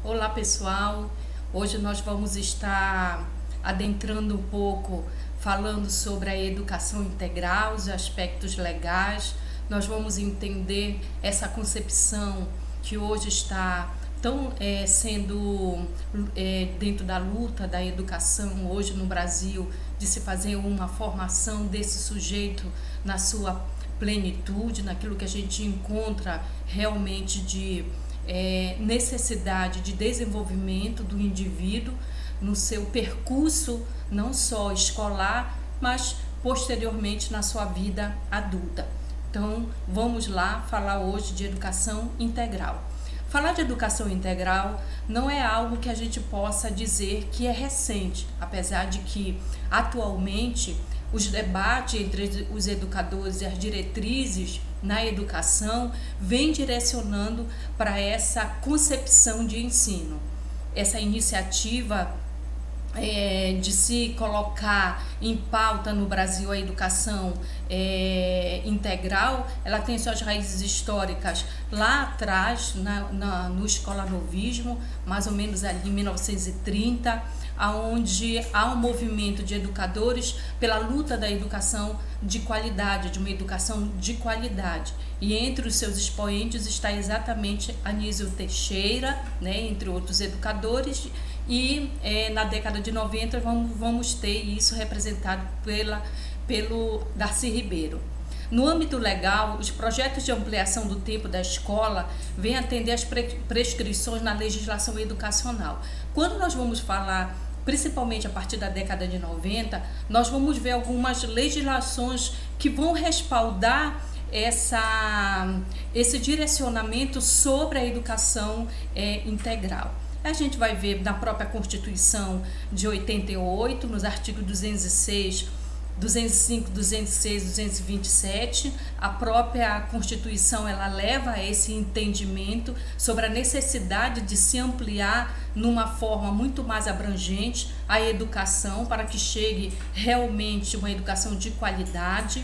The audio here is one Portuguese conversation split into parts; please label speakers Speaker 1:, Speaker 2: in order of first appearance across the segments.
Speaker 1: Olá pessoal, hoje nós vamos estar adentrando um pouco, falando sobre a educação integral, os aspectos legais. Nós vamos entender essa concepção que hoje está sendo dentro da luta da educação hoje no Brasil, de se fazer uma formação desse sujeito na sua plenitude, naquilo que a gente encontra realmente de necessidade de desenvolvimento do indivíduo no seu percurso, não só escolar, mas posteriormente na sua vida adulta. Então, vamos lá falar hoje de educação integral. Falar de educação integral não é algo que a gente possa dizer que é recente, apesar de que atualmente os debates entre os educadores e as diretrizes na educação vêm direcionando para essa concepção de ensino. Essa iniciativa de se colocar em pauta no Brasil a educação integral, ela tem suas raízes históricas lá atrás, no escolanovismo, mais ou menos ali em 1930, onde há um movimento de educadores pela luta da educação de qualidade, de uma educação de qualidade. E entre os seus expoentes está exatamente Anísio Teixeira, né, entre outros educadores, e na década de 90 vamos ter isso representado pelo Darcy Ribeiro. No âmbito legal, os projetos de ampliação do tempo da escola vêm atender às prescrições na legislação educacional. Quando nós vamos falar, principalmente a partir da década de 90, nós vamos ver algumas legislações que vão respaldar esse direcionamento sobre a educação integral. A gente vai ver na própria Constituição de 88, nos artigos 206, 205, 206, 227, a própria Constituição ela leva a esse entendimento sobre a necessidade de se ampliar numa forma muito mais abrangente a educação para que chegue realmente uma educação de qualidade.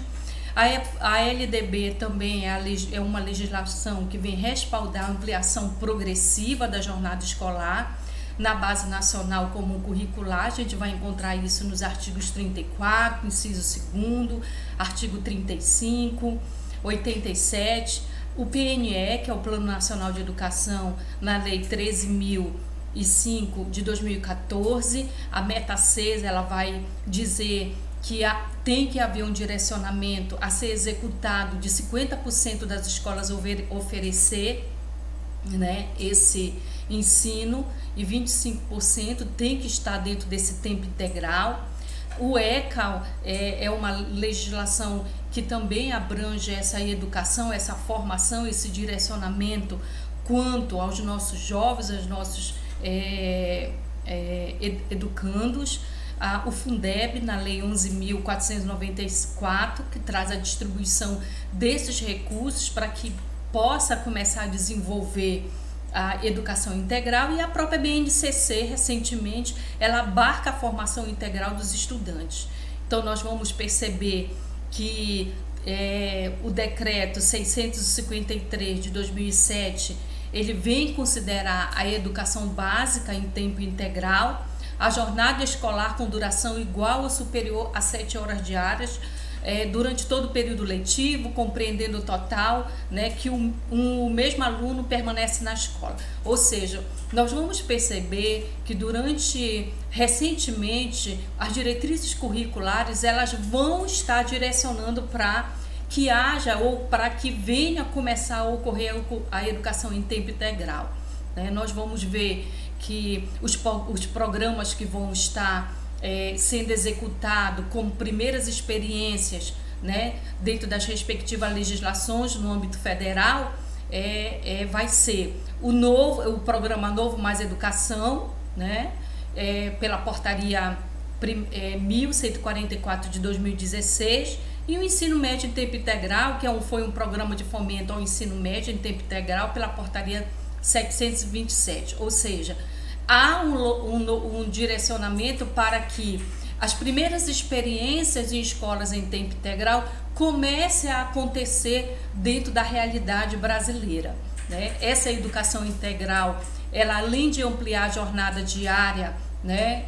Speaker 1: A LDB também é uma legislação que vem respaldar a ampliação progressiva da jornada escolar na base nacional comum curricular. A gente vai encontrar isso nos artigos 34, inciso 2º, artigo 35, 87, o PNE, que é o Plano Nacional de Educação, na Lei 13.005 de 2014, a meta 6, ela vai dizer que tem que haver um direcionamento a ser executado de 50% das escolas oferecer, né, esse ensino, e 25% tem que estar dentro desse tempo integral. O ECA é uma legislação que também abrange essa educação, essa formação, esse direcionamento quanto aos nossos jovens, aos nossos educandos. O Fundeb, na Lei 11.494, que traz a distribuição desses recursos para que possa começar a desenvolver a educação integral, e a própria BNCC, recentemente, ela abarca a formação integral dos estudantes. Então, nós vamos perceber que o decreto 653 de 2007, ele vem considerar a educação básica em tempo integral, a jornada escolar com duração igual ou superior a 7 horas diárias, durante todo o período letivo, compreendendo o total, né, que o mesmo aluno permanece na escola. Ou seja, nós vamos perceber que recentemente, as diretrizes curriculares elas vão estar direcionando para que haja ou para que venha começar a ocorrer a educação em tempo integral. Nós vamos ver que os programas que vão estar sendo executados como primeiras experiências, né, dentro das respectivas legislações no âmbito federal, vai ser o programa Novo Mais Educação, né, pela portaria 1144 de 2016, e o ensino médio em tempo integral, que foi um programa de fomento ao ensino médio em tempo integral pela portaria 727, ou seja, há um direcionamento para que as primeiras experiências em escolas em tempo integral comecem a acontecer dentro da realidade brasileira. né? Essa educação integral, ela além de ampliar a jornada diária, né,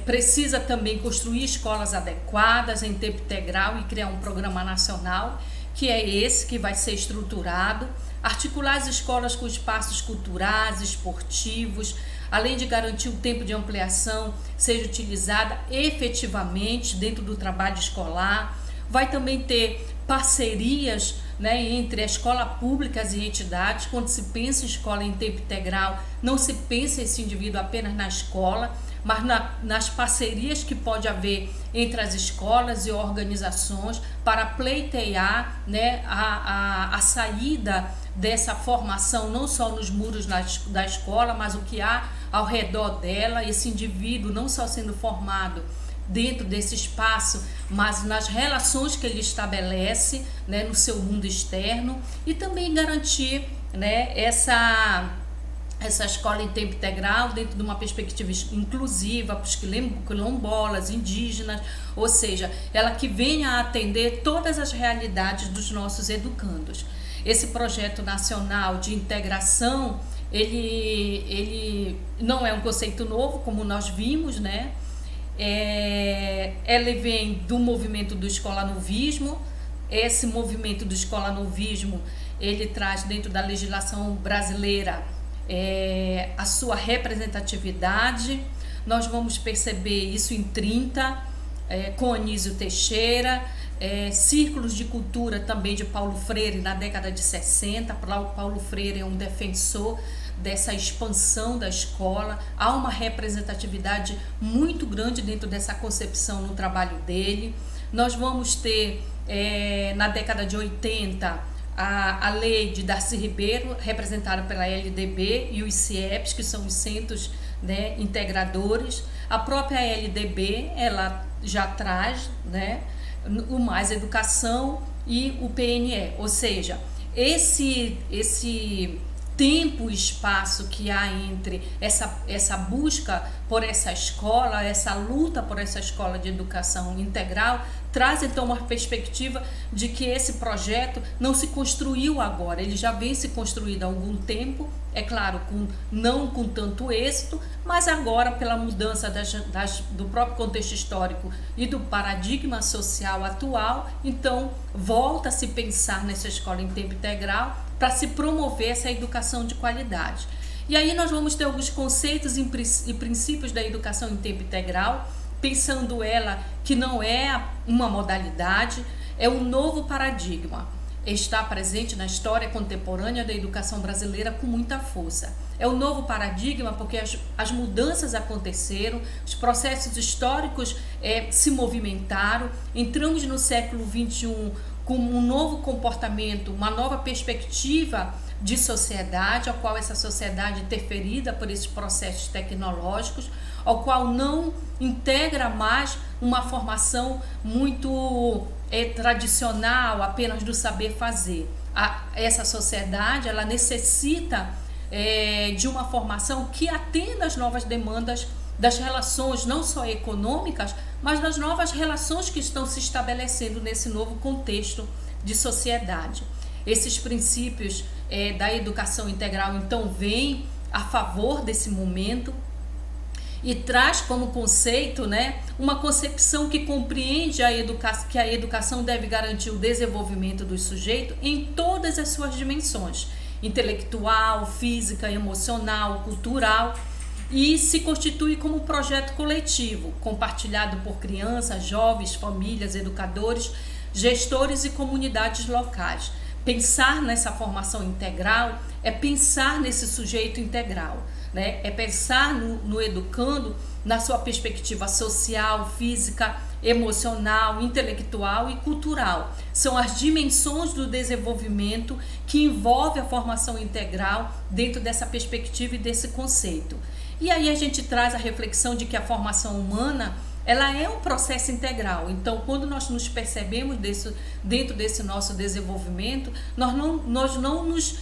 Speaker 1: precisa também construir escolas adequadas em tempo integral e criar um programa nacional, que é esse que vai ser estruturado, articular as escolas com espaços culturais, esportivos, além de garantir o tempo de ampliação seja utilizada efetivamente dentro do trabalho escolar. Vai também ter parcerias, né, entre a escola pública e entidades. Quando se pensa em escola em tempo integral, não se pensa esse indivíduo apenas na escola, mas nas parcerias que pode haver entre as escolas e organizações para pleitear, né, a saída dessa formação, não só nos muros da escola, mas o que há ao redor dela, esse indivíduo não só sendo formado dentro desse espaço, mas nas relações que ele estabelece, né, no seu mundo externo, e também garantir, né, essa escola em tempo integral dentro de uma perspectiva inclusiva para os quilombolas, indígenas, ou seja, ela que venha a atender todas as realidades dos nossos educandos. Esse projeto nacional de integração, ele não é um conceito novo, como nós vimos, né? Ele vem do movimento do escolanovismo. Esse movimento do escolanovismo, ele traz dentro da legislação brasileira a sua representatividade. Nós vamos perceber isso em 30, com Anísio Teixeira, círculos de cultura também de Paulo Freire na década de 60. Paulo Freire é um defensor dessa expansão da escola. Há uma representatividade muito grande dentro dessa concepção no trabalho dele. Nós vamos ter, na década de 80, a lei de Darcy Ribeiro, representada pela LDB, e os CIEPs, que são os centros, né, integradores. A própria LDB, ela já traz, né, o Mais Educação e o PNE, ou seja, esse tempo e espaço que há entre essa busca por essa escola, essa luta por essa escola de educação integral, traz então uma perspectiva de que esse projeto não se construiu agora, ele já vem se construído há algum tempo, é claro, não com tanto êxito, mas agora pela mudança do próprio contexto histórico e do paradigma social atual, então volta a se pensar nessa escola em tempo integral para se promover essa educação de qualidade. E aí nós vamos ter alguns conceitos e princípios da educação em tempo integral, pensando ela que não é uma modalidade, é um novo paradigma. Está presente na história contemporânea da educação brasileira com muita força. É um novo paradigma porque as mudanças aconteceram, os processos históricos se movimentaram, entramos no século XXI com um novo comportamento, uma nova perspectiva de sociedade, ao qual essa sociedade é interferida por esses processos tecnológicos, ao qual não integra mais uma formação muito tradicional, apenas do saber fazer. Essa sociedade, ela necessita de uma formação que atenda às novas demandas das relações, não só econômicas, mas das novas relações que estão se estabelecendo nesse novo contexto de sociedade. Esses princípios da educação integral, então, vêm a favor desse momento e traz como conceito, né, uma concepção que compreende que a educação deve garantir o desenvolvimento do sujeito em todas as suas dimensões, intelectual, física, emocional, cultural, e se constitui como um projeto coletivo, compartilhado por crianças, jovens, famílias, educadores, gestores e comunidades locais. Pensar nessa formação integral é pensar nesse sujeito integral, né? É pensar no educando na sua perspectiva social, física, emocional, intelectual e cultural. São as dimensões do desenvolvimento que envolve a formação integral dentro dessa perspectiva e desse conceito. E aí a gente traz a reflexão de que a formação humana, ela é um processo integral. Então, quando nós nos percebemos dentro desse nosso desenvolvimento, nós não nos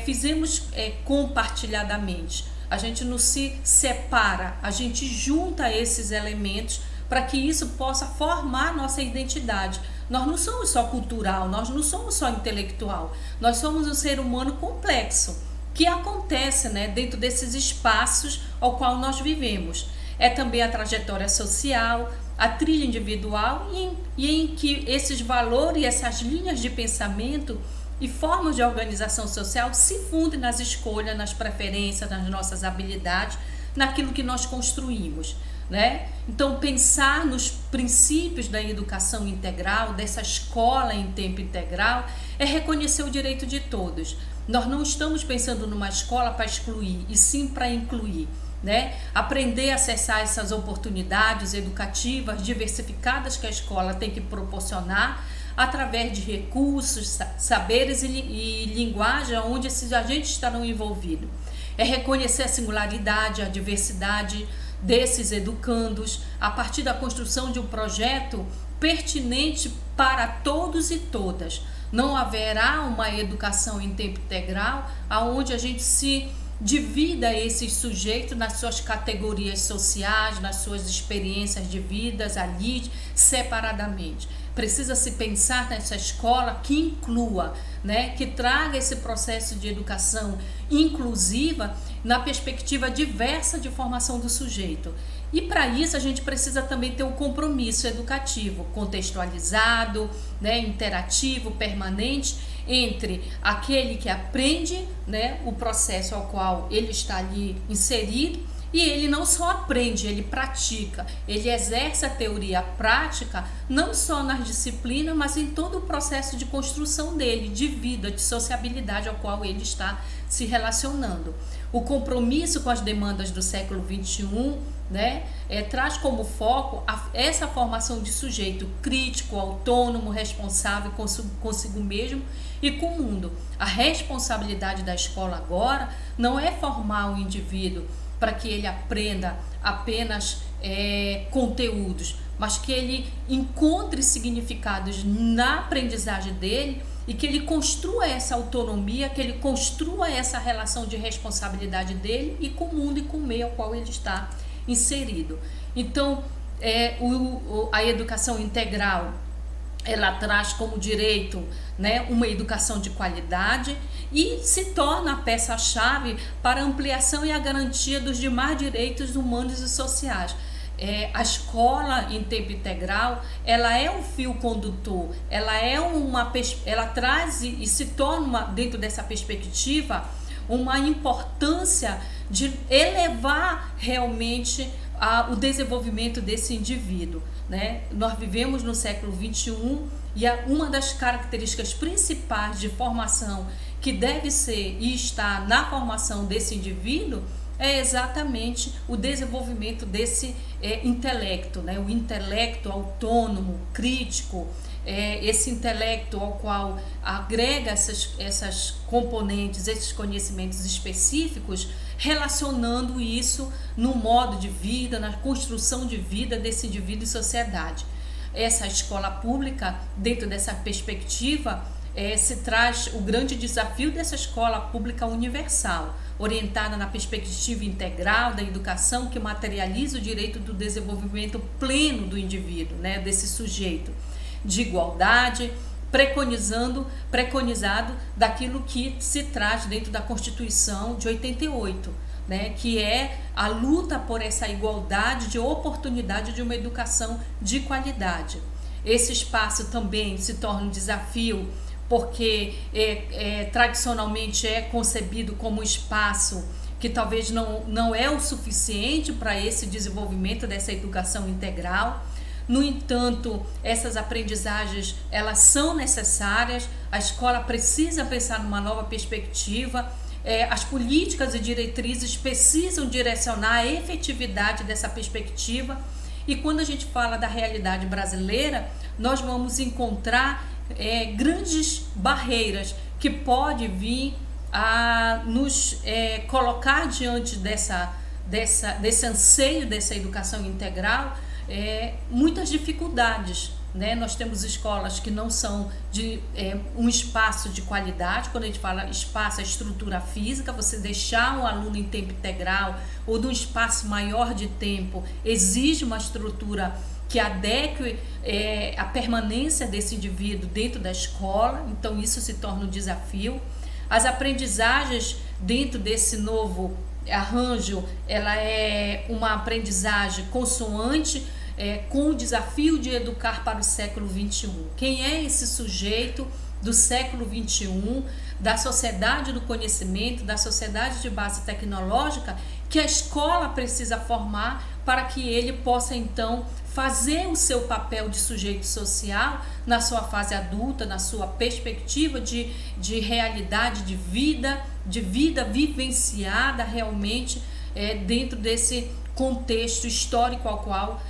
Speaker 1: fizemos compartilhadamente. A gente não se separa, a gente junta esses elementos para que isso possa formar nossa identidade, nós não somos só cultural, nós não somos só intelectual, nós somos um ser humano complexo, que acontece, né, dentro desses espaços ao qual nós vivemos. É também a trajetória social, a trilha individual e em que esses valores e essas linhas de pensamento e formas de organização social se fundem nas escolhas, nas preferências, nas nossas habilidades, naquilo que nós construímos, né? Então, pensar nos princípios da educação integral, dessa escola em tempo integral, é reconhecer o direito de todos. Nós não estamos pensando numa escola para excluir, e sim para incluir, né? Aprender a acessar essas oportunidades educativas diversificadas que a escola tem que proporcionar através de recursos, saberes e linguagem onde esses agentes estarão envolvidos. É reconhecer a singularidade, a diversidade desses educandos a partir da construção de um projeto pertinente para todos e todas. Não haverá uma educação em tempo integral onde a gente se divida esses sujeitos nas suas categorias sociais, nas suas experiências de vidas ali separadamente. Precisa se pensar nessa escola que inclua, né, que traga esse processo de educação inclusiva na perspectiva diversa de formação do sujeito. E para isso a gente precisa também ter um compromisso educativo, contextualizado, né, interativo, permanente, entre aquele que aprende, né, o processo ao qual ele está ali inserido, e ele não só aprende, ele pratica, ele exerce a teoria prática, não só nas disciplinas, mas em todo o processo de construção dele, de vida, de sociabilidade ao qual ele está se relacionando. O compromisso com as demandas do século XXI, né, traz como foco essa formação de sujeito crítico, autônomo, responsável consigo mesmo e com o mundo. A responsabilidade da escola agora não é formar o indivíduo para que ele aprenda apenas conteúdos, mas que ele encontre significados na aprendizagem dele e que ele construa essa autonomia, que ele construa essa relação de responsabilidade dele e com o mundo e com o meio ao qual ele está inserido. Então, a educação integral, ela traz como direito, né, uma educação de qualidade e se torna a peça-chave para a ampliação e a garantia dos demais direitos humanos e sociais. A escola em tempo integral, ela é um fio condutor, ela traz e se torna, dentro dessa perspectiva, uma importância de elevar realmente o desenvolvimento desse indivíduo, né? Nós vivemos no século XXI e uma das características principais de formação que deve ser e está na formação desse indivíduo é exatamente o desenvolvimento desse intelecto, né? O intelecto autônomo, crítico, esse intelecto ao qual agrega essas componentes, esses conhecimentos específicos, relacionando isso no modo de vida, na construção de vida desse indivíduo e sociedade. Essa escola pública, dentro dessa perspectiva, se traz o grande desafio dessa escola pública universal, orientada na perspectiva integral da educação que materializa o direito do desenvolvimento pleno do indivíduo, né, desse sujeito, de igualdade, preconizado daquilo que se traz dentro da Constituição de 88, né, que é a luta por essa igualdade de oportunidade de uma educação de qualidade. Esse espaço também se torna um desafio porque tradicionalmente é concebido como um espaço que talvez não é o suficiente para esse desenvolvimento dessa educação integral. No entanto, essas aprendizagens, elas são necessárias, a escola precisa pensar numa nova perspectiva, as políticas e diretrizes precisam direcionar a efetividade dessa perspectiva, e quando a gente fala da realidade brasileira, nós vamos encontrar grandes barreiras que podem vir a nos colocar diante desse anseio dessa educação integral, muitas dificuldades, né? Nós temos escolas que não são de um espaço de qualidade. Quando a gente fala espaço, é estrutura física, você deixar um aluno em tempo integral ou num espaço maior de tempo exige uma estrutura que adeque a permanência desse indivíduo dentro da escola. Então isso se torna um desafio. As aprendizagens dentro desse novo arranjo, ela é uma aprendizagem consoante com o desafio de educar para o século XXI. Quem é esse sujeito do século XXI, da sociedade do conhecimento, da sociedade de base tecnológica, que a escola precisa formar para que ele possa então fazer o seu papel de sujeito social na sua fase adulta, na sua perspectiva de realidade de vida vivenciada realmente dentro desse contexto histórico ao qual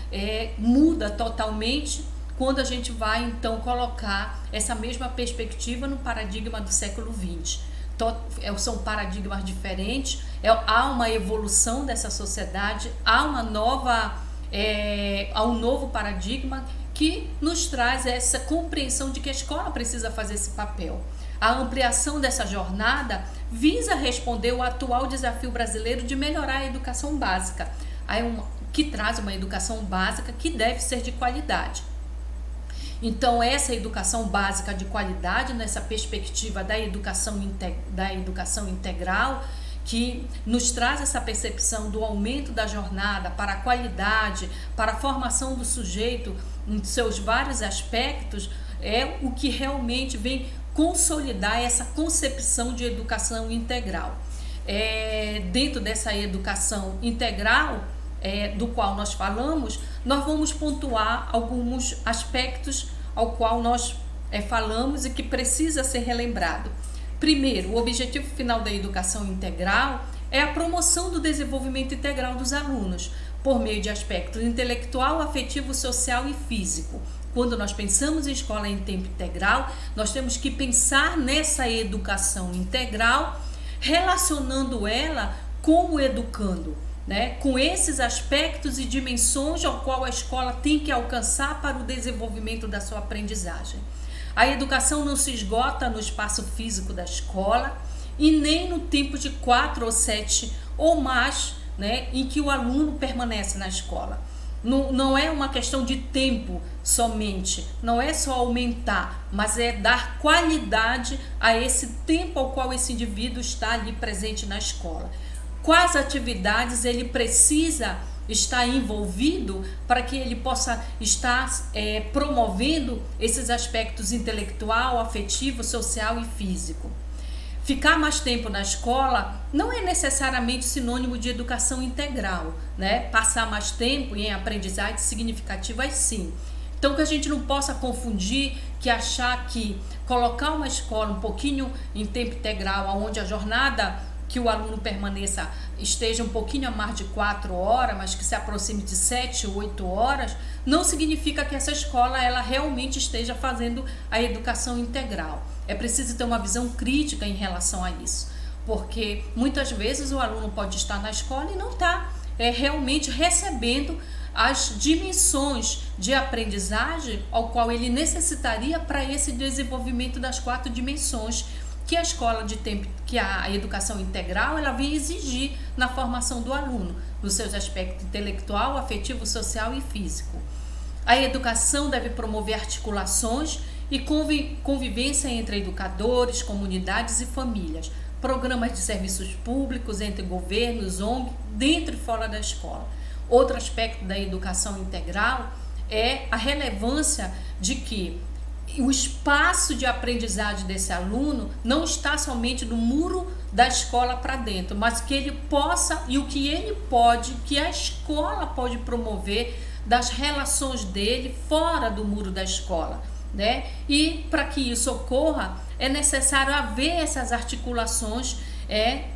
Speaker 1: muda totalmente quando a gente vai então colocar essa mesma perspectiva no paradigma do século XX. São paradigmas diferentes, há uma evolução dessa sociedade, há um novo paradigma que nos traz essa compreensão de que a escola precisa fazer esse papel. A ampliação dessa jornada visa responder ao atual desafio brasileiro de melhorar a educação básica, que traz uma educação básica que deve ser de qualidade. Então essa educação básica de qualidade, nessa perspectiva da educação integral, que nos traz essa percepção do aumento da jornada para a qualidade, para a formação do sujeito em seus vários aspectos, é o que realmente vem consolidar essa concepção de educação integral. Dentro dessa educação integral, do qual nós falamos, nós vamos pontuar alguns aspectos ao qual nós falamos e que precisa ser relembrado. Primeiro, o objetivo final da educação integral é a promoção do desenvolvimento integral dos alunos, por meio de aspectos intelectual, afetivo, social e físico. Quando nós pensamos em escola em tempo integral, nós temos que pensar nessa educação integral, relacionando ela com o educando, com esses aspectos e dimensões ao qual a escola tem que alcançar para o desenvolvimento da sua aprendizagem. A educação não se esgota no espaço físico da escola e nem no tempo de 4 ou 7 ou mais, em que o aluno permanece na escola. Não é uma questão de tempo somente, não é só aumentar, mas é dar qualidade a esse tempo ao qual esse indivíduo está ali presente na escola. Quais atividades ele precisa estar envolvido para que ele possa estar promovendo esses aspectos intelectual, afetivo, social e físico. Ficar mais tempo na escola não é necessariamente sinônimo de educação integral, Passar mais tempo em aprendizagem significativas, sim. Então que a gente não possa confundir, que achar que colocar uma escola um pouquinho em tempo integral, onde a jornada que o aluno permaneça esteja um pouquinho a mais de 4 horas, mas que se aproxime de 7 ou 8 horas, não significa que essa escola ela realmente esteja fazendo a educação integral. É preciso ter uma visão crítica em relação a isso, porque muitas vezes o aluno pode estar na escola e não está realmente recebendo as dimensões de aprendizagem ao qual ele necessitaria para esse desenvolvimento das 4 dimensões que a escola de tempo, que a educação integral, ela vem exigir na formação do aluno, nos seus aspectos intelectual, afetivo, social e físico. A educação deve promover articulações e convivência entre educadores, comunidades e famílias, programas de serviços públicos entre governos, ONG, dentro e fora da escola. Outro aspecto da educação integral é a relevância de que o espaço de aprendizagem desse aluno não está somente no muro da escola para dentro, mas que ele possa e o que ele pode, que a escola pode promover das relações dele fora do muro da escola, E para que isso ocorra, é necessário haver essas articulações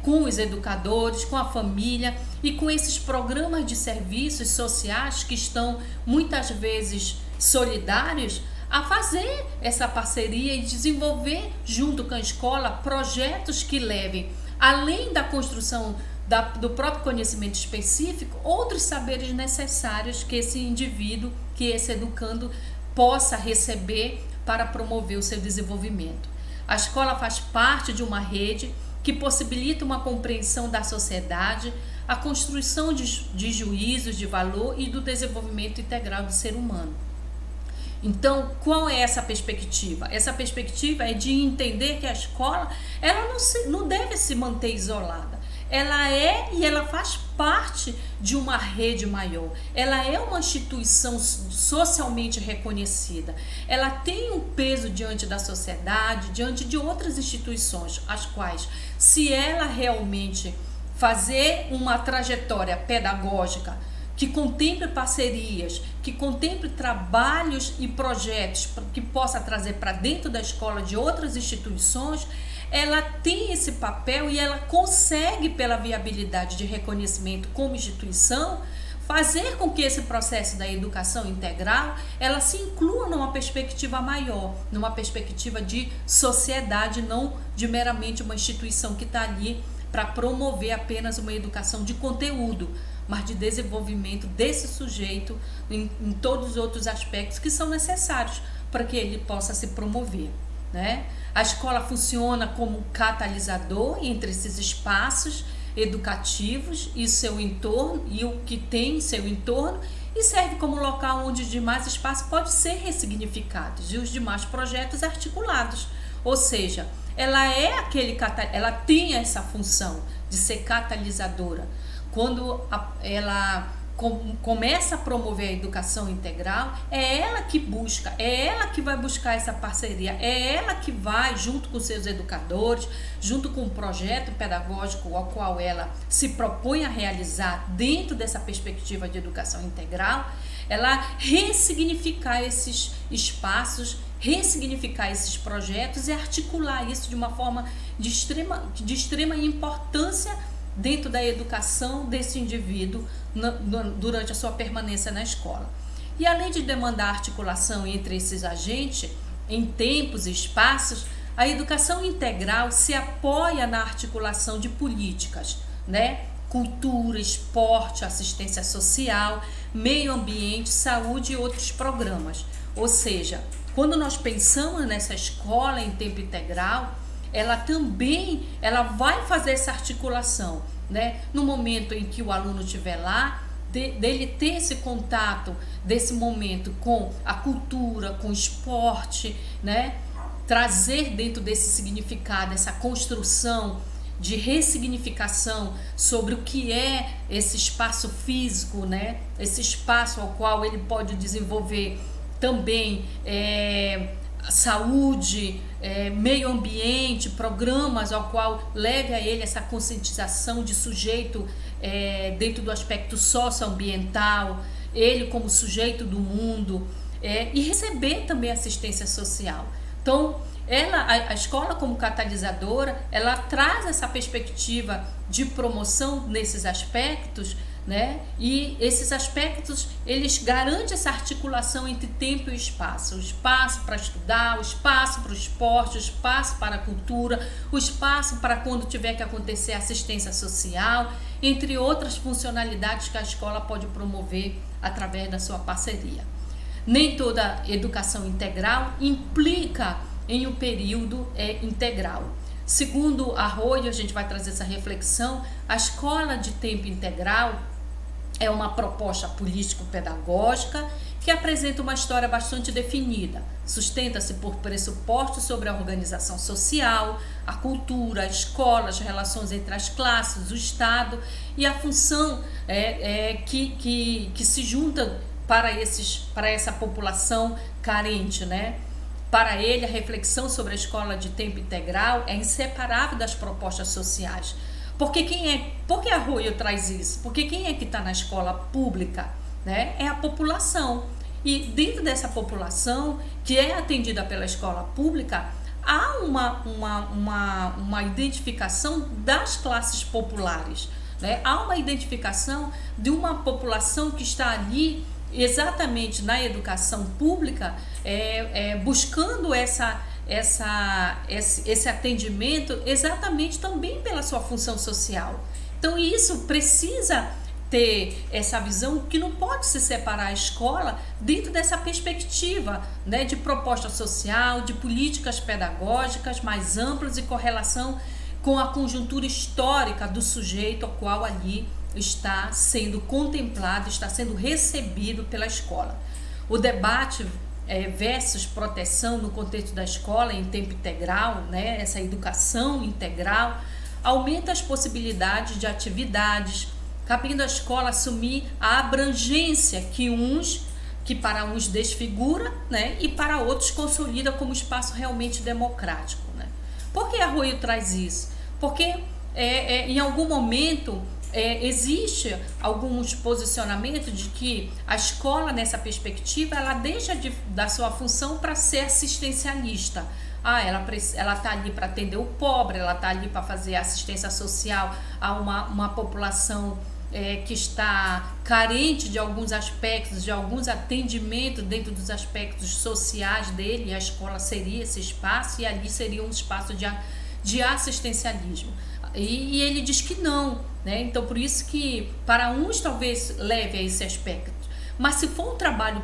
Speaker 1: com os educadores, com a família e com esses programas de serviços sociais que estão muitas vezes solidários a fazer essa parceria e desenvolver junto com a escola projetos que levem, além da construção do próprio conhecimento específico, outros saberes necessários que esse indivíduo, que esse educando possa receber para promover o seu desenvolvimento. A escola faz parte de uma rede que que possibilita uma compreensão da sociedade, a construção de juízos de valor e do desenvolvimento integral do ser humano. Então, qual é essa perspectiva? Essa perspectiva é de entender que a escola ela não deve se manter isolada. Ela é e ela faz parte de uma rede maior. Ela é uma instituição socialmente reconhecida. Ela tem um peso diante da sociedade, diante de outras instituições, as quais, se ela realmente fazer uma trajetória pedagógica que contemple parcerias, que contemple trabalhos e projetos que possa trazer para dentro da escola de outras instituições, ela tem esse papel e ela consegue, pela viabilidade de reconhecimento como instituição, fazer com que esse processo da educação integral ela se inclua numa perspectiva maior, numa perspectiva de sociedade, não de meramente uma instituição que está ali para promover apenas uma educação de conteúdo, mas de desenvolvimento desse sujeito em todos os outros aspectos que são necessários para que ele possa se promover, né? A escola funciona como catalisador entre esses espaços educativos e seu entorno, e o que tem em seu entorno, e serve como local onde os demais espaços podem ser ressignificados e os demais projetos articulados. Ou seja, ela tem essa função de ser catalisadora. Quando ela começa a promover a educação integral, é ela que busca, é ela que vai buscar essa parceria, é ela que vai, junto com seus educadores, junto com o projeto pedagógico ao qual ela se propõe a realizar dentro dessa perspectiva de educação integral, ela ressignificar esses espaços, ressignificar esses projetos e articular isso de uma forma de extrema importância dentro da educação desse indivíduo durante a sua permanência na escola. E além de demandar articulação entre esses agentes, em tempos e espaços, a educação integral se apoia na articulação de políticas, né? Cultura, esporte, assistência social, meio ambiente, saúde e outros programas. Ou seja, quando nós pensamos nessa escola em tempo integral, ela vai fazer essa articulação, né? No momento em que o aluno estiver lá, dele ter esse contato desse momento com a cultura, com o esporte, né? Trazer dentro desse significado, essa construção de ressignificação sobre o que é esse espaço físico, né? Esse espaço ao qual ele pode desenvolver também saúde, meio ambiente, programas ao qual leve a ele essa conscientização de sujeito dentro do aspecto socioambiental, ele como sujeito do mundo, e receber também assistência social. Então, a escola como catalisadora, ela traz essa perspectiva de promoção nesses aspectos, né? E esses aspectos, eles garantem essa articulação entre tempo e espaço. O espaço para estudar, o espaço para o esporte, o espaço para a cultura, o espaço para quando tiver que acontecer assistência social, entre outras funcionalidades que a escola pode promover através da sua parceria. Nem toda educação integral implica em um período integral. Segundo Arroyo, a gente vai trazer essa reflexão, a escola de tempo integral é uma proposta político-pedagógica que apresenta uma história bastante definida. Sustenta-se por pressupostos sobre a organização social, a cultura, a escola, as relações entre as classes, o Estado e a função que se junta para essa população carente, né? Para ele, a reflexão sobre a escola de tempo integral é inseparável das propostas sociais. Por que Arroyo traz isso? Porque quem é que está na escola pública, né? É a população. E dentro dessa população, que é atendida pela escola pública, há uma identificação das classes populares, né? Há uma identificação de uma população que está ali exatamente na educação pública, buscando esse atendimento exatamente também pela sua função social. Então isso precisa ter essa visão que não pode se separar a escola dentro dessa perspectiva, né, de proposta social, de políticas pedagógicas mais amplas e correlação com a conjuntura histórica do sujeito ao qual ali está sendo contemplado, está sendo recebido pela escola. O debate versus proteção no contexto da escola em tempo integral, né, essa educação integral, aumenta as possibilidades de atividades, cabendo à escola assumir a abrangência que para uns desfigura, né, e para outros consolida como espaço realmente democrático, né? Por que Arroyo traz isso? Porque em algum momento existe alguns posicionamentos de que a escola, nessa perspectiva, ela deixa da sua função para ser assistencialista. Ela está ali para atender o pobre, ela está ali para fazer assistência social a uma população que está carente de alguns aspectos, de alguns atendimentos dentro dos aspectos sociais dele, e a escola seria esse espaço, e ali seria um espaço de assistencialismo. E ele diz que não, né? Então, por isso que para uns talvez leve a esse aspecto, mas se for um trabalho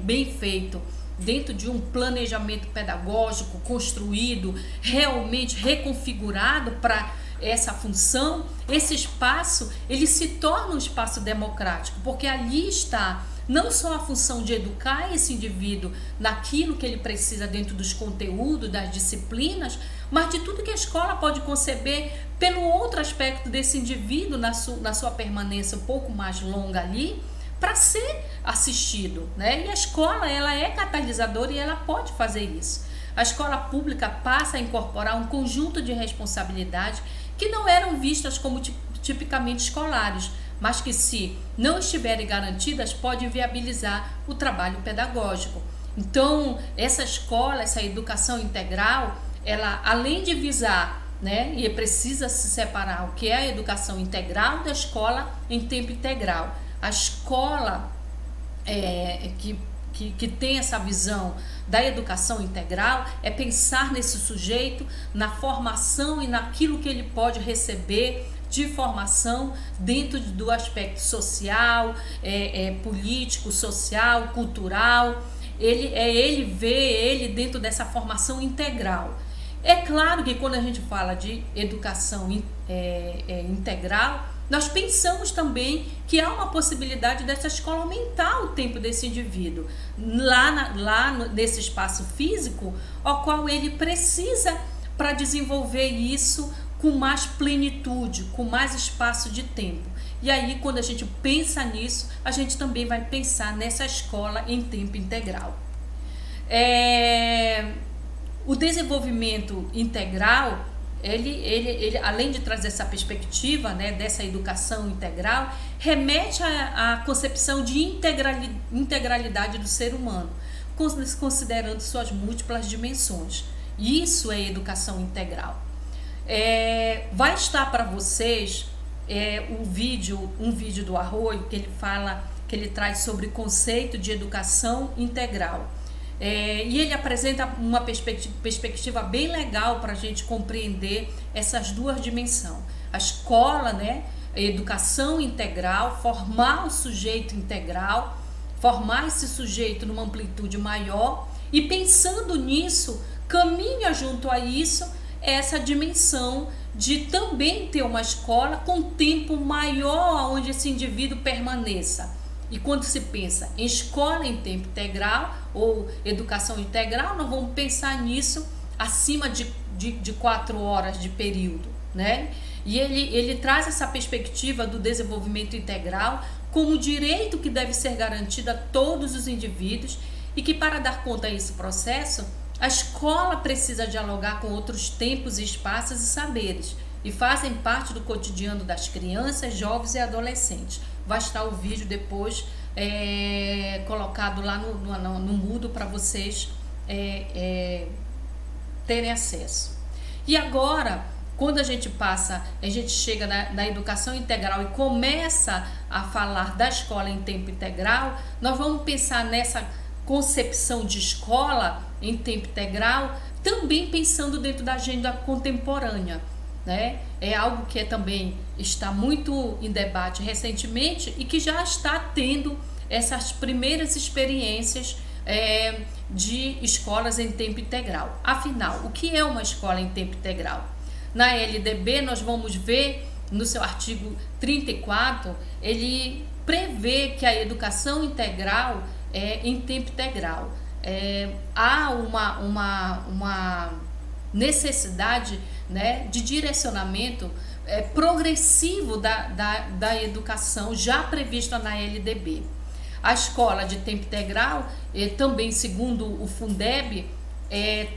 Speaker 1: bem feito, dentro de um planejamento pedagógico construído, realmente reconfigurado para essa função, esse espaço ele se torna um espaço democrático, porque ali está não só a função de educar esse indivíduo naquilo que ele precisa dentro dos conteúdos, das disciplinas, mas de tudo que a escola pode conceber pelo outro aspecto desse indivíduo na sua permanência um pouco mais longa ali, para ser assistido, né? E a escola, ela é catalisadora e ela pode fazer isso. A escola pública passa a incorporar um conjunto de responsabilidades que não eram vistas como tipicamente escolares, mas que, se não estiverem garantidas, podem viabilizar o trabalho pedagógico. Então, essa escola, essa educação integral, ela, além de visar, né, e precisa se separar o que é a educação integral da escola em tempo integral. A escola que tem essa visão da educação integral é pensar nesse sujeito, na formação e naquilo que ele pode receber de formação dentro do aspecto social, político, social, cultural. Ele vê ele dentro dessa formação integral. É claro que quando a gente fala de educação integral, nós pensamos também que há uma possibilidade dessa escola aumentar o tempo desse indivíduo nesse espaço físico, ao qual ele precisa para desenvolver isso com mais plenitude, com mais espaço de tempo. E aí, quando a gente pensa nisso, a gente também vai pensar nessa escola em tempo integral. O desenvolvimento integral, ele além de trazer essa perspectiva, né, dessa educação integral, remete à concepção de integralidade do ser humano, considerando suas múltiplas dimensões. Isso é educação integral. Vai estar para vocês um vídeo do Arroyo que ele traz sobre o conceito de educação integral. E ele apresenta uma perspectiva bem legal para a gente compreender essas duas dimensões. A escola, né, a educação integral, formar o sujeito integral, formar esse sujeito numa amplitude maior, e pensando nisso, caminha junto a isso essa dimensão de também ter uma escola com tempo maior onde esse indivíduo permaneça. E quando se pensa em escola em tempo integral ou educação integral, nós vamos pensar nisso acima de 4 horas de período, né? E ele traz essa perspectiva do desenvolvimento integral como direito que deve ser garantido a todos os indivíduos, e que, para dar conta a esse processo, a escola precisa dialogar com outros tempos, espaços e saberes, e fazem parte do cotidiano das crianças, jovens e adolescentes. Vai estar o vídeo depois colocado lá no Moodle para vocês terem acesso. E agora, quando a gente chega na educação integral e começa a falar da escola em tempo integral, nós vamos pensar nessa concepção de escola em tempo integral, também pensando dentro da agenda contemporânea, né? É algo que também está muito em debate recentemente e que já está tendo essas primeiras experiências de escolas em tempo integral. Afinal, o que é uma escola em tempo integral? Na LDB, nós vamos ver, no seu artigo 34, ele prevê que a educação integral é em tempo integral. Há uma necessidade, né, de direcionamento progressivo da educação já prevista na LDB. A escola de tempo integral, também segundo o Fundeb,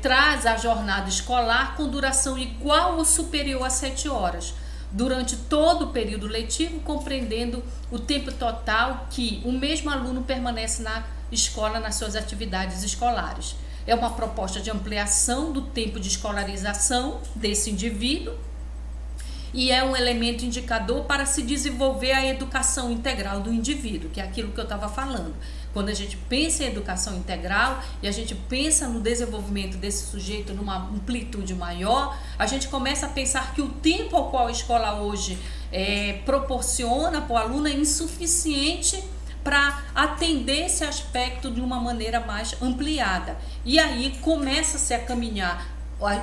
Speaker 1: traz a jornada escolar com duração igual ou superior a 7 horas, durante todo o período letivo, compreendendo o tempo total que o mesmo aluno permanece na escola nas suas atividades escolares. É uma proposta de ampliação do tempo de escolarização desse indivíduo e é um elemento indicador para se desenvolver a educação integral do indivíduo, que é aquilo que eu estava falando. Quando a gente pensa em educação integral e a gente pensa no desenvolvimento desse sujeito numa amplitude maior, a gente começa a pensar que o tempo ao qual a escola hoje proporciona para o aluno é insuficiente para atender esse aspecto de uma maneira mais ampliada. E aí começa-se a caminhar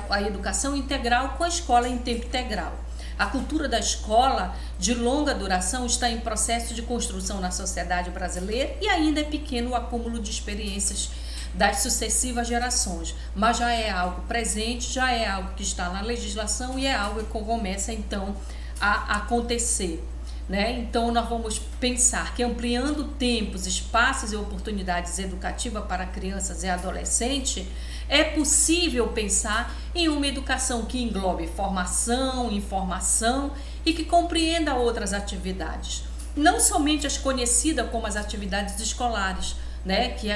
Speaker 1: a educação integral com a escola em tempo integral. A cultura da escola de longa duração está em processo de construção na sociedade brasileira e ainda é pequeno o acúmulo de experiências das sucessivas gerações, mas já é algo presente, já é algo que está na legislação e é algo que começa então a acontecer, né? Então nós vamos pensar que ampliando tempos, espaços e oportunidades educativas para crianças e adolescentes, é possível pensar em uma educação que englobe formação, informação e que compreenda outras atividades, não somente as conhecidas como as atividades escolares, né? Que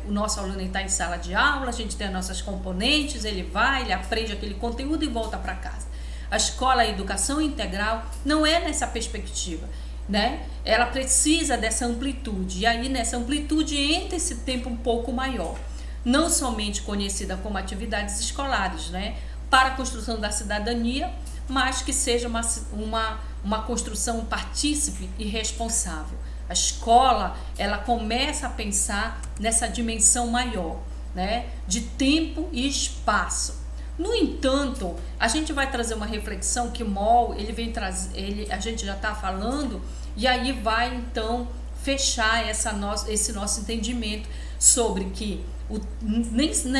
Speaker 1: o nosso aluno está em sala de aula, a gente tem as nossas componentes, ele aprende aquele conteúdo e volta para casa. A escola, a educação integral não é nessa perspectiva, né? Ela precisa dessa amplitude, e aí nessa amplitude entra esse tempo um pouco maior, não somente conhecida como atividades escolares, né, para a construção da cidadania, mas que seja uma construção partícipe e responsável. A escola, ela começa a pensar nessa dimensão maior, né, de tempo e espaço. No entanto, a gente vai trazer uma reflexão que o MOL, a gente já está falando, e aí vai então fechar esse nosso entendimento sobre que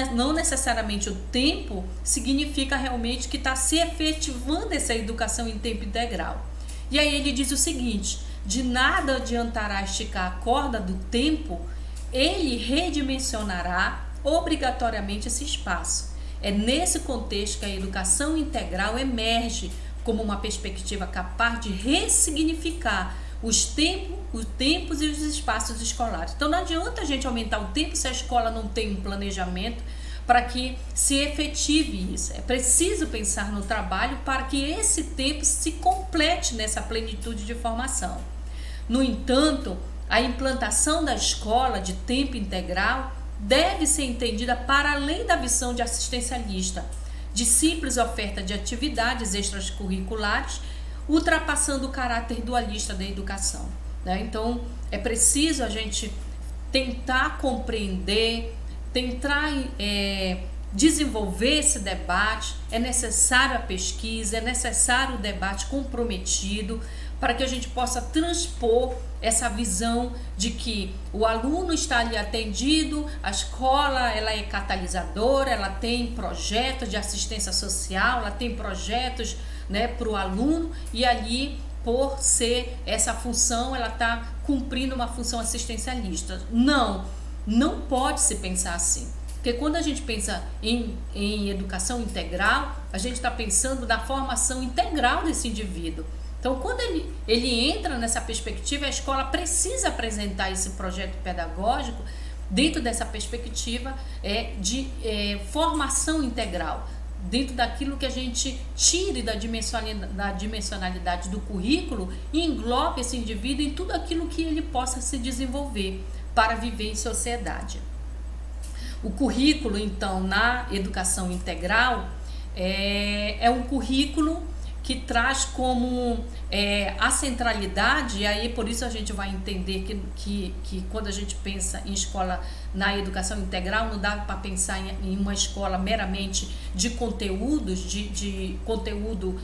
Speaker 1: não necessariamente o tempo significa realmente que está se efetivando essa educação em tempo integral. E aí ele diz o seguinte: de nada adiantará esticar a corda do tempo, ele redimensionará obrigatoriamente esse espaço. É nesse contexto que a educação integral emerge como uma perspectiva capaz de ressignificar os tempos e os espaços escolares. Então não adianta a gente aumentar o tempo se a escola não tem um planejamento para que se efetive isso. É preciso pensar no trabalho para que esse tempo se complete nessa plenitude de formação. No entanto, a implantação da escola de tempo integral deve ser entendida para além da visão de assistencialista, de simples oferta de atividades extracurriculares, ultrapassando o caráter dualista da educação, né? Então, é preciso a gente tentar compreender, tentar desenvolver esse debate, é necessário a pesquisa, é necessário o debate comprometido para que a gente possa transpor essa visão de que o aluno está ali atendido, a escola ela é catalisadora, ela tem projetos de assistência social, ela tem projetos, né, para o aluno, e ali, por ser essa função, ela está cumprindo uma função assistencialista. Não pode se pensar assim, porque quando a gente pensa em educação integral, a gente está pensando na formação integral desse indivíduo. Então, quando ele entra nessa perspectiva, a escola precisa apresentar esse projeto pedagógico dentro dessa perspectiva de formação integral, dentro daquilo que a gente tire da dimensionalidade do currículo e englobe esse indivíduo em tudo aquilo que ele possa se desenvolver para viver em sociedade. O currículo, então, na educação integral é um currículo que traz como a centralidade, e aí por isso a gente vai entender que quando a gente pensa em escola na educação integral, não dá para pensar em uma escola meramente de conteúdos, de conteúdo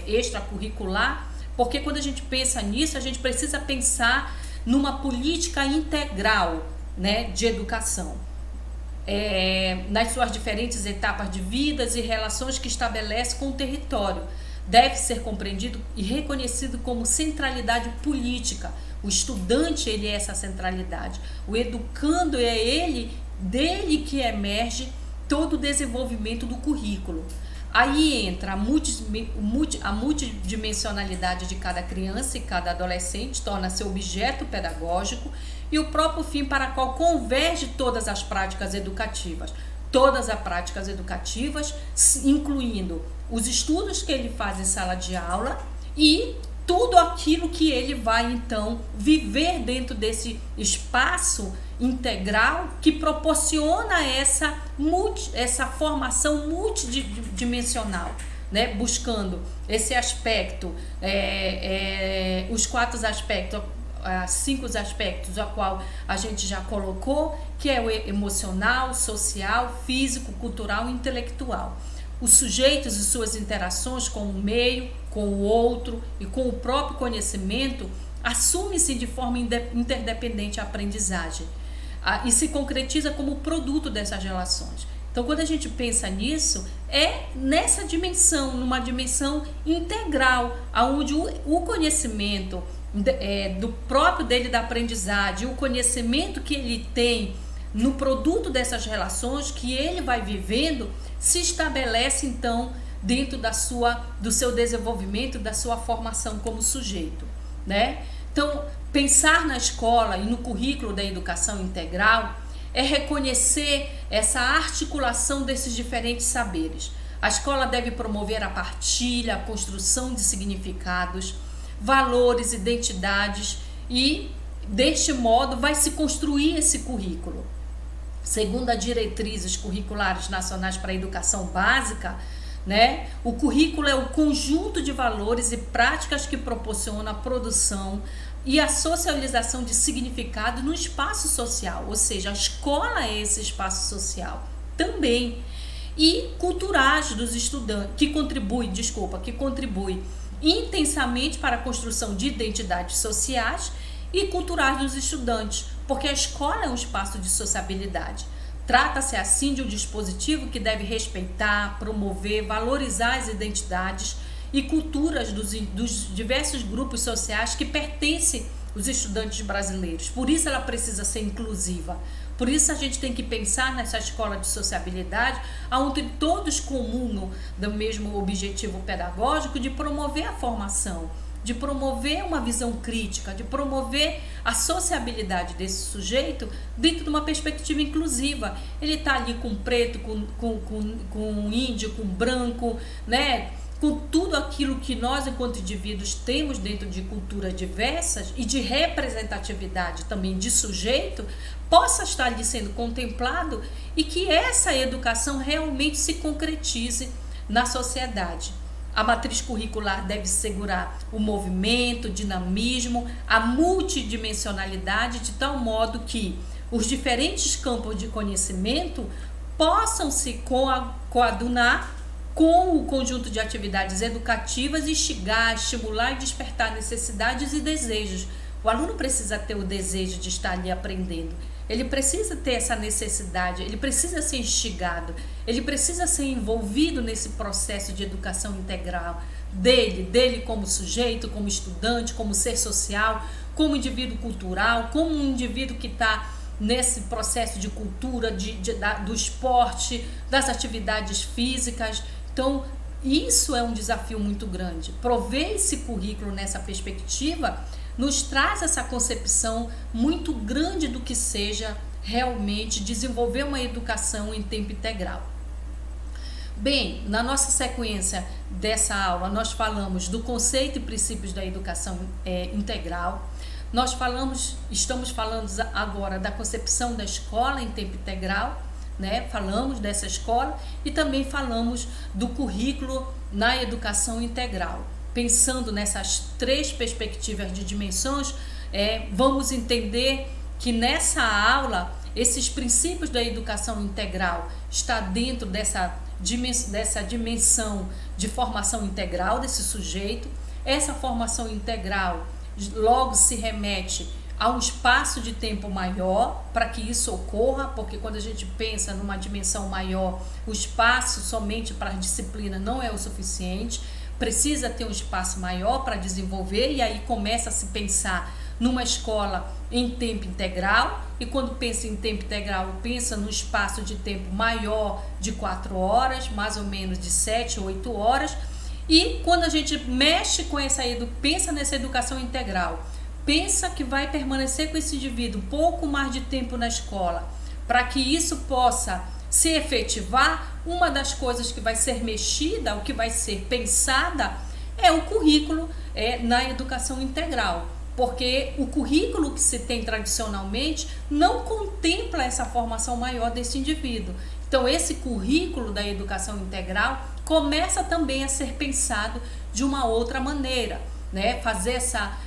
Speaker 1: extracurricular, porque quando a gente pensa nisso, a gente precisa pensar numa política integral, né, de educação. Nas suas diferentes etapas de vidas e relações que estabelece com o território. Deve ser compreendido e reconhecido como centralidade política. O estudante, ele é essa centralidade. O educando é dele que emerge todo o desenvolvimento do currículo. Aí entra a multidimensionalidade de cada criança e cada adolescente, torna-se objeto pedagógico, e o próprio fim para o qual converge todas as práticas educativas. Todas as práticas educativas, incluindo os estudos que ele faz em sala de aula e tudo aquilo que ele vai, então, viver dentro desse espaço integral que proporciona essa formação multidimensional, né? Buscando esse aspecto, os 4 aspectos, 5 aspectos a qual a gente já colocou, que é o emocional, social, físico, cultural e intelectual. Os sujeitos e suas interações com o meio, com o outro e com o próprio conhecimento assume-se de forma interdependente a aprendizagem e se concretiza como produto dessas relações. Então, quando a gente pensa nisso, é nessa dimensão, numa dimensão integral, onde o conhecimento do próprio dele da aprendizagem, o conhecimento que ele tem no produto dessas relações que ele vai vivendo, se estabelece então dentro do seu desenvolvimento, da sua formação como sujeito, né? Então, pensar na escola e no currículo da educação integral é reconhecer essa articulação desses diferentes saberes. A escola deve promover a partilha, a construção de significados, valores, identidades, e deste modo vai se construir esse currículo. Segundo as diretrizes curriculares nacionais para a educação básica, né, o currículo é o conjunto de valores e práticas que proporciona a produção e a socialização de significado no espaço social, ou seja, a escola é esse espaço social também, e culturais dos estudantes, que contribui intensamente para a construção de identidades sociais e culturais dos estudantes, porque a escola é um espaço de sociabilidade. Trata-se assim de um dispositivo que deve respeitar, promover, valorizar as identidades e culturas dos diversos grupos sociais que pertencem aos estudantes brasileiros. Por isso ela precisa ser inclusiva. Por isso a gente tem que pensar nessa escola de sociabilidade, onde todos comungam do mesmo objetivo pedagógico de promover a formação, de promover uma visão crítica, de promover a sociabilidade desse sujeito dentro de uma perspectiva inclusiva. Ele está ali com preto, com índio, com branco, né? Com tudo aquilo que nós, enquanto indivíduos, temos dentro de culturas diversas e de representatividade também de sujeito, possa estar ali sendo contemplado e que essa educação realmente se concretize na sociedade. A matriz curricular deve segurar o movimento, o dinamismo, a multidimensionalidade, de tal modo que os diferentes campos de conhecimento possam se coadunar com o conjunto de atividades educativas, instigar, estimular e despertar necessidades e desejos. O aluno precisa ter o desejo de estar ali aprendendo. Ele precisa ter essa necessidade, ele precisa ser instigado, ele precisa ser envolvido nesse processo de educação integral dele como sujeito, como estudante, como ser social, como indivíduo cultural, como um indivíduo que está nesse processo de cultura, do esporte, das atividades físicas. Então, isso é um desafio muito grande. Prover esse currículo nessa perspectiva nos traz essa concepção muito grande do que seja realmente desenvolver uma educação em tempo integral. Bem, na nossa sequência dessa aula, nós falamos do conceito e princípios da educação integral. Estamos falando agora da concepção da escola em tempo integral, né? Falamos dessa escola e também falamos do currículo na educação integral. Pensando nessas 3 perspectivas de dimensões, vamos entender que nessa aula esses princípios da educação integral está dentro dessa dimensão de formação integral desse sujeito. Essa formação integral logo se remete a um espaço de tempo maior para que isso ocorra, porque quando a gente pensa numa dimensão maior, o espaço somente para a disciplina não é o suficiente, precisa ter um espaço maior para desenvolver, e aí começa a se pensar numa escola em tempo integral, e quando pensa em tempo integral, pensa num espaço de tempo maior de 4 horas, mais ou menos de 7 ou 8 horas, e quando a gente mexe com pensa nessa educação integral, pensa que vai permanecer com esse indivíduo um pouco mais de tempo na escola, para que isso possa se efetivar, uma das coisas que vai ser mexida, o que vai ser pensada, é o currículo na educação integral. Porque o currículo que se tem tradicionalmente não contempla essa formação maior desse indivíduo. Então, esse currículo da educação integral começa também a ser pensado de uma outra maneira, né? Fazer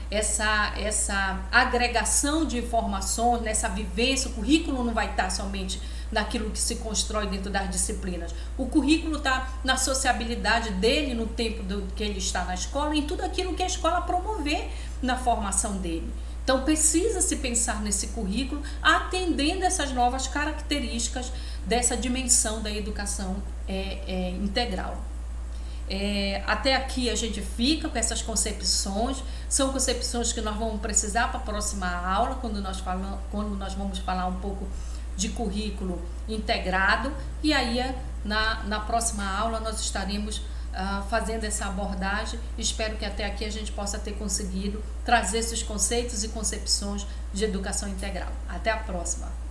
Speaker 1: essa agregação de informações, nessa vivência. O currículo não vai estar somente naquilo que se constrói dentro das disciplinas. O currículo está na sociabilidade dele, no tempo que ele está na escola, em tudo aquilo que a escola promover na formação dele. Então precisa se pensar nesse currículo atendendo essas novas características dessa dimensão da educação integral. Até aqui a gente fica com essas concepções, são concepções que nós vamos precisar para a próxima aula, quando nós vamos falar um pouco de currículo integrado, e aí na próxima aula nós estaremos fazendo essa abordagem. Espero que até aqui a gente possa ter conseguido trazer esses conceitos e concepções de educação integral. Até a próxima!